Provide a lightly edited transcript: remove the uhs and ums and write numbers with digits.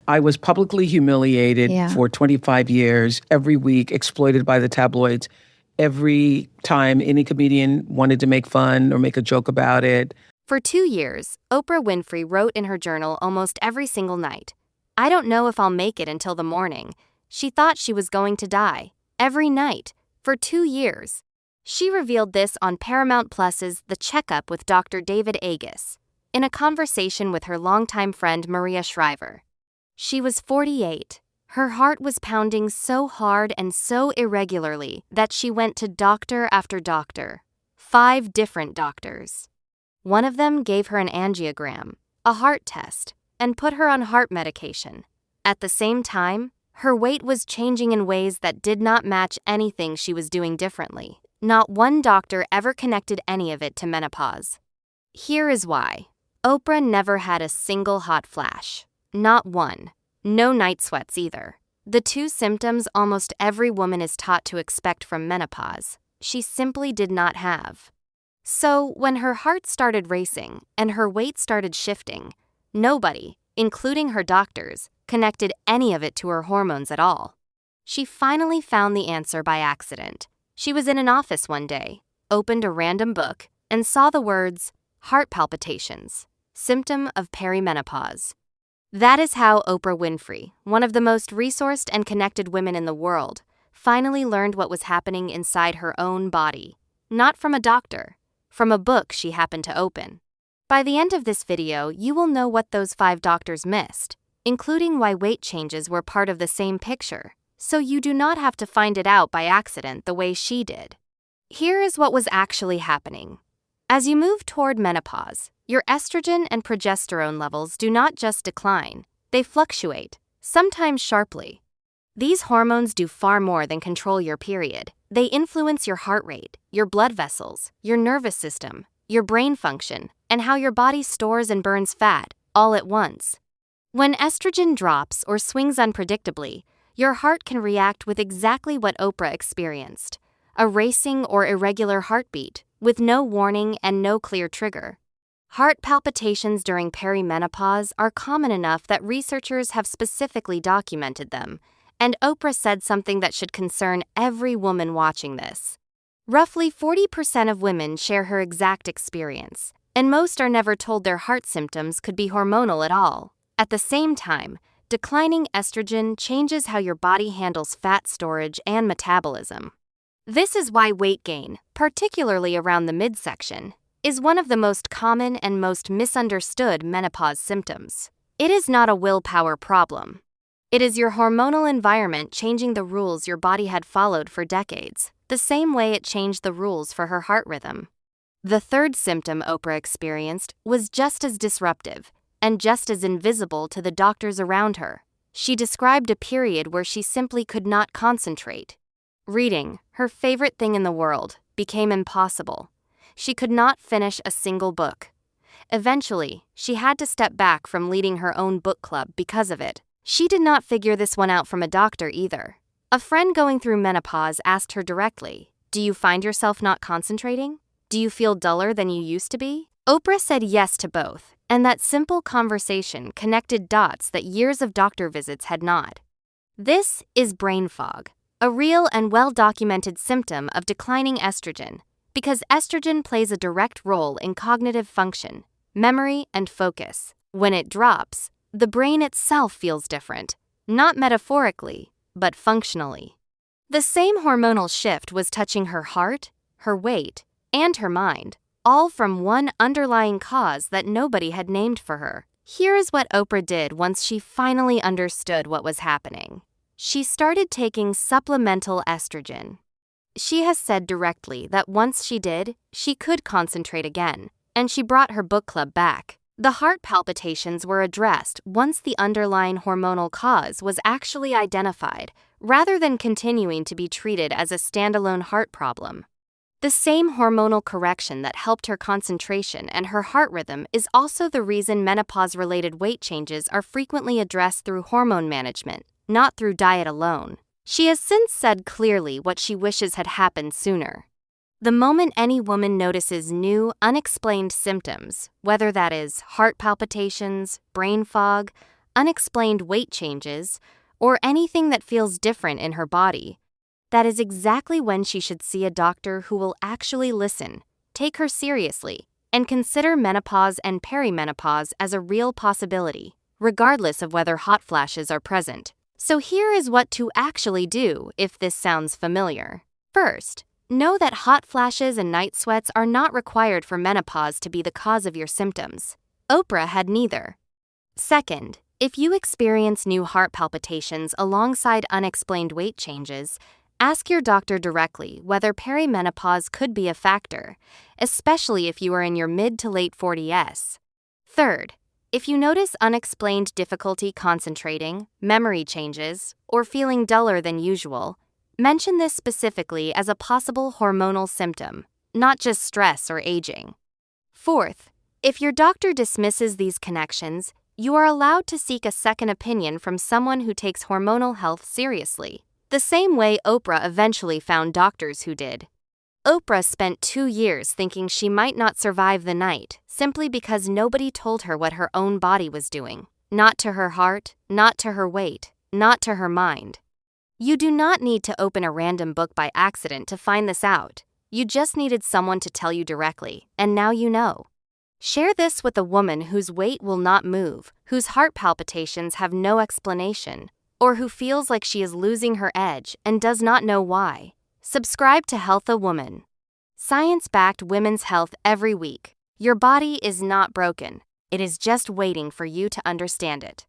I was publicly humiliated Yeah. for 25 years, every week, exploited by the tabloids. Every time any comedian wanted to make fun or make a joke about it. For 2 years, Oprah Winfrey wrote in her journal almost every single night. "I don't know if I'll make it until the morning." She thought she was going to die. Every night, for 2 years. She revealed this on Paramount Plus's The Checkup with Dr. David Agus, in a conversation with her longtime friend Maria Shriver. She was 48. Her heart was pounding so hard and so irregularly that she went to doctor after doctor. 5 different doctors. One of them gave her an angiogram, a heart test, and put her on heart medication. At the same time, her weight was changing in ways that did not match anything she was doing differently. Not one doctor ever connected any of it to menopause. Here is why. Oprah never had a single hot flash. Not one. No night sweats either. The 2 symptoms almost every woman is taught to expect from menopause, she simply did not have. So, when her heart started racing and her weight started shifting, nobody, including her doctors, connected any of it to her hormones at all. She finally found the answer by accident. She was in an office one day, opened a random book, and saw the words, "heart palpitations, symptom of perimenopause." That is how Oprah Winfrey, one of the most resourced and connected women in the world, finally learned what was happening inside her own body. Not from a doctor, from a book she happened to open. By the end of this video, you will know what those 5 doctors missed, including why weight changes were part of the same picture, so you do not have to find it out by accident the way she did. Here is what was actually happening. As you move toward menopause, your estrogen and progesterone levels do not just decline, they fluctuate, sometimes sharply. These hormones do far more than control your period. They influence your heart rate, your blood vessels, your nervous system, your brain function, and how your body stores and burns fat, all at once. When estrogen drops or swings unpredictably, your heart can react with exactly what Oprah experienced, a racing or irregular heartbeat, with no warning and no clear trigger. Heart palpitations during perimenopause are common enough that researchers have specifically documented them, and Oprah said something that should concern every woman watching this. Roughly 40% of women share her exact experience, and most are never told their heart symptoms could be hormonal at all. At the same time, declining estrogen changes how your body handles fat storage and metabolism. This is why weight gain, particularly around the midsection, is one of the most common and most misunderstood menopause symptoms. It is not a willpower problem. It is your hormonal environment changing the rules your body had followed for decades, the same way it changed the rules for her heart rhythm. The 3rd symptom Oprah experienced was just as disruptive and just as invisible to the doctors around her. She described a period where she simply could not concentrate. Reading, her favorite thing in the world, became impossible. She could not finish a single book. Eventually, she had to step back from leading her own book club because of it. She did not figure this one out from a doctor either. A friend going through menopause asked her directly, "Do you find yourself not concentrating? Do you feel duller than you used to be?" Oprah said yes to both, and that simple conversation connected dots that years of doctor visits had not. This is brain fog, a real and well-documented symptom of declining estrogen, because estrogen plays a direct role in cognitive function, memory, and focus. When it drops, the brain itself feels different, not metaphorically, but functionally. The same hormonal shift was touching her heart, her weight, and her mind, all from one underlying cause that nobody had named for her. Here is what Oprah did once she finally understood what was happening. She started taking supplemental estrogen. She has said directly that once she did, she could concentrate again, and she brought her book club back. The heart palpitations were addressed once the underlying hormonal cause was actually identified, rather than continuing to be treated as a standalone heart problem. The same hormonal correction that helped her concentration and her heart rhythm is also the reason menopause-related weight changes are frequently addressed through hormone management, not through diet alone. She has since said clearly what she wishes had happened sooner. The moment any woman notices new, unexplained symptoms, whether that is heart palpitations, brain fog, unexplained weight changes, or anything that feels different in her body, that is exactly when she should see a doctor who will actually listen, take her seriously, and consider menopause and perimenopause as a real possibility, regardless of whether hot flashes are present. So here is what to actually do if this sounds familiar. First, know that hot flashes and night sweats are not required for menopause to be the cause of your symptoms. Oprah had neither. Second, if you experience new heart palpitations alongside unexplained weight changes, ask your doctor directly whether perimenopause could be a factor, especially if you are in your mid to late 40s. Third, if you notice unexplained difficulty concentrating, memory changes, or feeling duller than usual, mention this specifically as a possible hormonal symptom, not just stress or aging. Fourth, if your doctor dismisses these connections, you are allowed to seek a second opinion from someone who takes hormonal health seriously, the same way Oprah eventually found doctors who did. Oprah spent 2 years thinking she might not survive the night simply because nobody told her what her own body was doing, not to her heart, not to her weight, not to her mind. You do not need to open a random book by accident to find this out. You just needed someone to tell you directly, and now you know. Share this with a woman whose weight will not move, whose heart palpitations have no explanation, or who feels like she is losing her edge and does not know why. Subscribe to HealthaWoman. Science-backed women's health every week. Your body is not broken. It is just waiting for you to understand it.